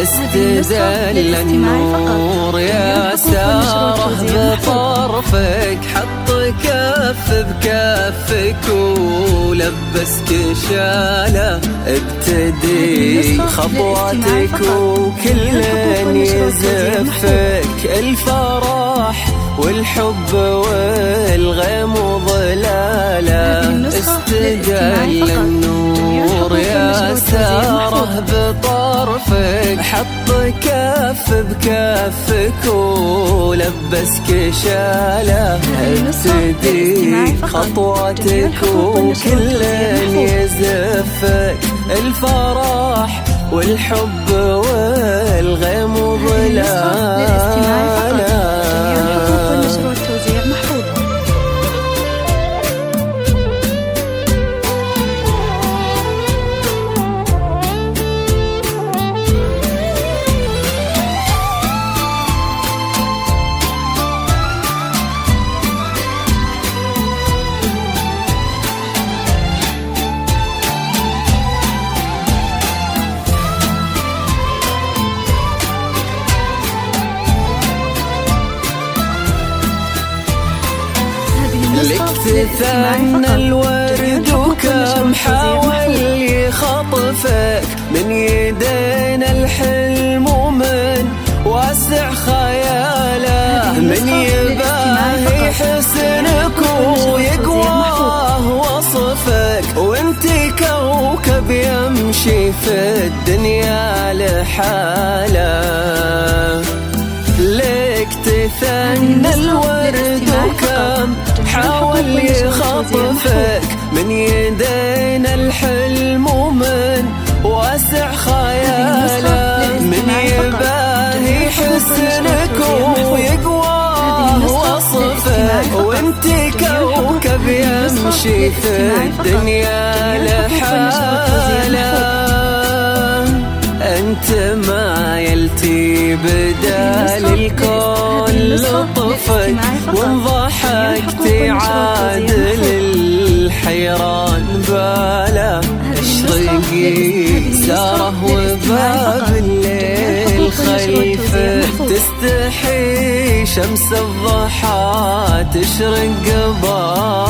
استدل النور يا ساره بطرفك، حط كف بكفك ولبسك شاله، ابتدي خطواتك وكل يزفك، الفرح والحب والغيم وظلاله، استدل النور يا ساره بطرفك، حط كف بكفك ولبسك شاله، ابتدي خطواتك وكل يزفك، الفرح والحب والغيم وظلاله. لك تثنى الورد وكم حاول يخطفك، من يدينا الحلم ومن واسع خياله، من يباهي حسنك ويقواه وصفك، وانت كوكب يمشي في الدنيا لحاله، لك تثنى الورد وكم حاول يخطفك، من يدينا الحلم ومن واسع خياله، من يباهي حسنك ويقواه وصفك، وانت كوكب يمشي في الدنيا لحاله، انت ما يلتي بدال الكون لطفك، وان ضحكت عادل الحيران باله، اشرقي ساره وباب الليل خيفك، تستحي شمس الضحى تشرق قباله،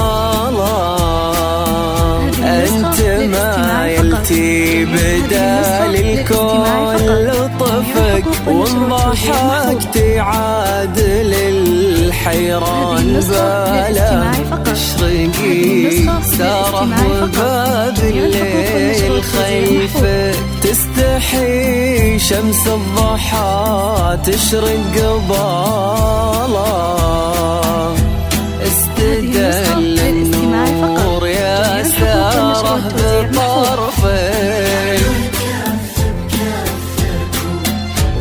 انت ما يلتي بدال الكون لطفك، وان ضحكت عادل الحيران باله، اشرقي ساره وباب الليل خيفك، تستحي شمس الضحى تشرق قباله، استدل النور يا ساره بطرفك،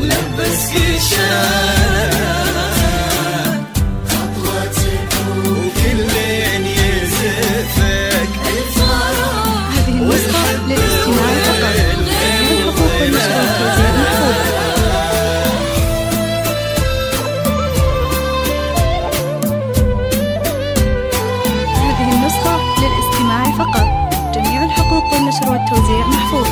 ولبسك شاله، خطواتك وكل يزفك، الفرح والحب فقط. جميع الحقوق والنشر والتوزيع محفوظ.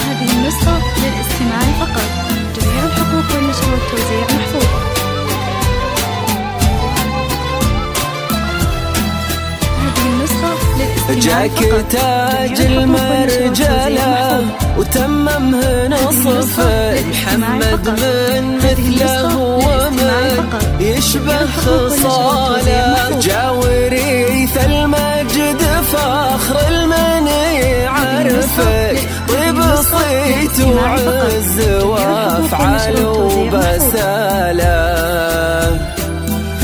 هذه النسخة للاستماع فقط. جميع الحقوق والنشر والتوزيع محفوظ. هذه النسخة جاك تاج المرجلة وتممه نصفك، محمد من مثله ومن يشبه خصاله، جاوريث المجد فخر المن يعرفك، طيب صيت وعز وافعال وبساله،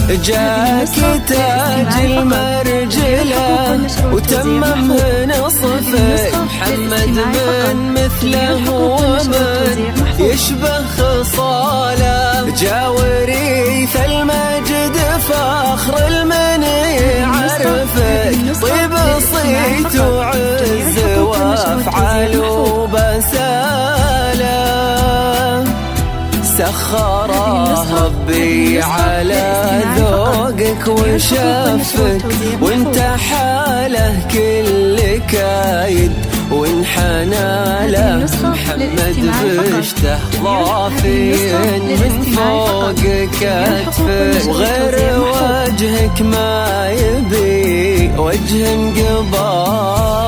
جاك تاج المرجلة وتممه نصفك، محمد من مثله ومن يشبه خصاله، جاوريث المجد فخر المن يعرفك، طيب صيت وعز وافعال وبساله، سخره ربي على ذوق ذوقك وشافك وانت حاله كل كايد وانحنى له محمد بشته ضافين من فوق كتفه وغير وجهك ما يبي وجه قباله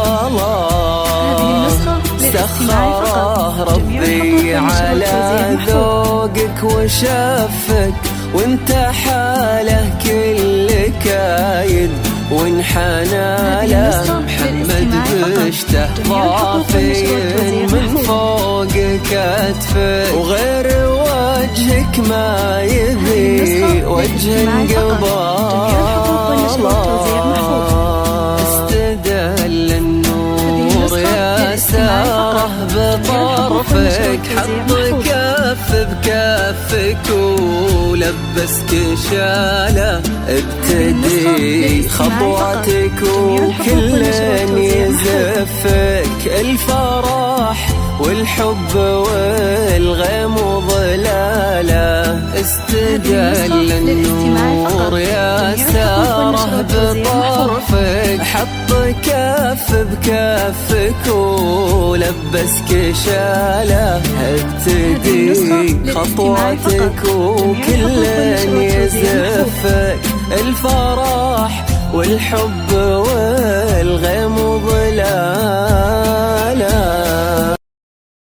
سخره ربي على ذوقك وشافك وانت حاله كل كايد وانحنى له محمد بشته ضافين من فوق كتفه وغير وجهك ما يبي وجه قباله استدل النور يا ساره بطرفك حط كف بكفك ولبسك شاله ابتدي خطواتك وكل يزفك الفرح والحب والغيم وظلاله استدل النور يا ساره بطرفك حط كف بكفك ولبسك شاله ابتدي خطواتك وكل يزفك الفرح والحب والغيم وظلاله